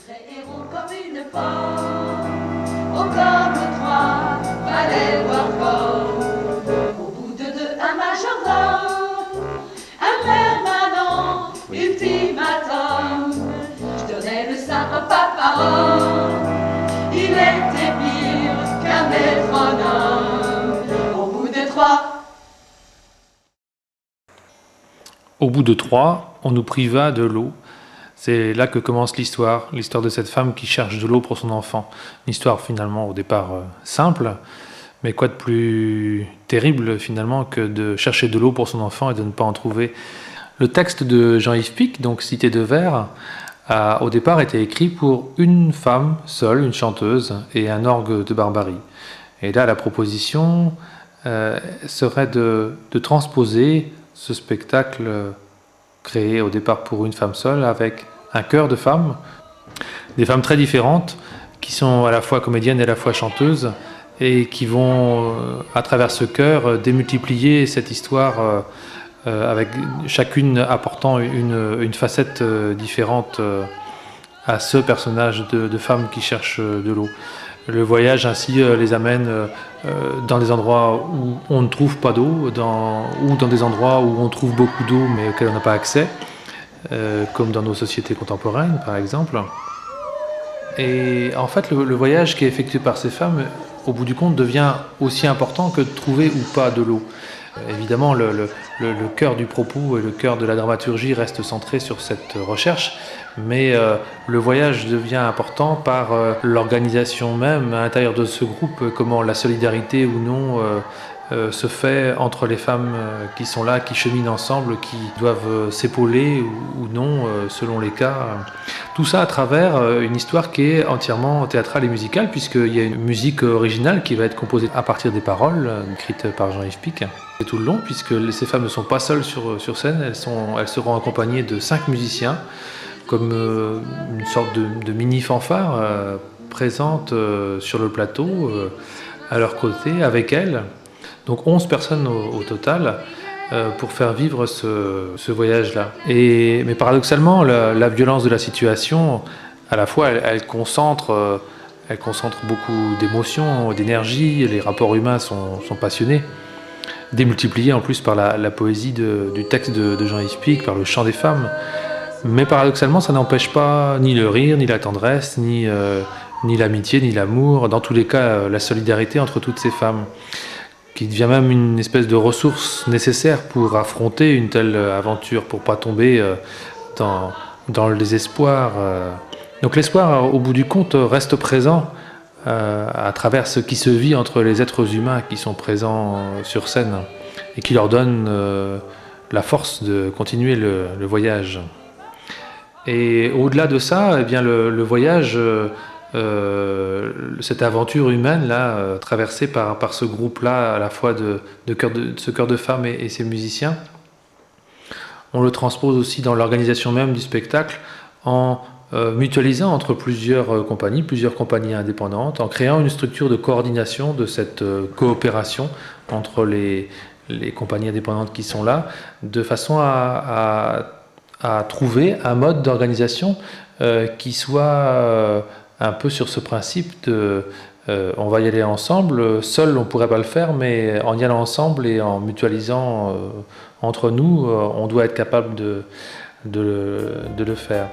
serait héros comme une femme. Au corps de trois, fallait voir comme. Au bout de deux, un majordome, un permanent, ultimatum. Je donnais le sein à papa. Il était pire qu'un métronome. Au bout de trois. Au bout de trois, on nous priva de l'eau. C'est là que commence l'histoire de cette femme qui cherche de l'eau pour son enfant. Une histoire finalement au départ simple, mais quoi de plus terrible finalement que de chercher de l'eau pour son enfant et de ne pas en trouver. Le texte de Jean-Yves Pic, donc Cité de vers, a au départ été écrit pour une femme seule, une chanteuse, et un orgue de Barbarie. Et là, la proposition serait de transposer ce spectacle créé au départ pour une femme seule avec un chœur de femmes, des femmes très différentes qui sont à la fois comédiennes et à la fois chanteuses et qui vont à travers ce chœur démultiplier cette histoire avec chacune apportant une facette différente à ce personnage de femme qui cherche de l'eau. Le voyage ainsi les amène dans des endroits où on ne trouve pas d'eau, ou dans des endroits où on trouve beaucoup d'eau mais auxquels on n'a pas accès, comme dans nos sociétés contemporaines par exemple. Et en fait le voyage qui est effectué par ces femmes, au bout du compte, devient aussi important que de trouver ou pas de l'eau. Évidemment, le cœur du propos et le cœur de la dramaturgie reste centré sur cette recherche, mais le voyage devient important par l'organisation même à l'intérieur de ce groupe, comment la solidarité ou non se fait entre les femmes qui sont là, qui cheminent ensemble, qui doivent s'épauler ou non selon les cas. Tout ça à travers une histoire qui est entièrement théâtrale et musicale, puisqu'il y a une musique originale qui va être composée à partir des paroles écrites par Jean-Yves Pic. C'est tout le long, puisque ces femmes ne sont pas seules sur scène, elles seront accompagnées de 5 musiciens, comme une sorte de mini-fanfare présente sur le plateau, à leur côté, avec elles. Donc 11 personnes au total pour faire vivre ce voyage-là. Mais paradoxalement, la violence de la situation, à la fois, elle concentre beaucoup d'émotions, d'énergie, les rapports humains sont passionnés, démultipliés en plus par la poésie du texte de Jean-Yves Pic, par le chant des femmes. Mais paradoxalement, ça n'empêche pas ni le rire, ni la tendresse, ni l'amitié, ni l'amour, dans tous les cas, la solidarité entre toutes ces femmes, qui devient même une espèce de ressource nécessaire pour affronter une telle aventure, pour pas tomber dans le désespoir. Donc l'espoir, au bout du compte, reste présent à travers ce qui se vit entre les êtres humains qui sont présents sur scène et qui leur donne la force de continuer le voyage. Et au-delà de ça, eh bien le voyage, cette aventure humaine là, traversée par ce groupe-là, à la fois de ce chœur de femmes et ces musiciens, on le transpose aussi dans l'organisation même du spectacle en mutualisant entre plusieurs compagnies indépendantes, en créant une structure de coordination de cette coopération entre les compagnies indépendantes qui sont là, de façon à trouver un mode d'organisation qui soit un peu sur ce principe de on va y aller ensemble, seul on ne pourrait pas le faire, mais en y allant ensemble et en mutualisant entre nous, on doit être capable de le faire.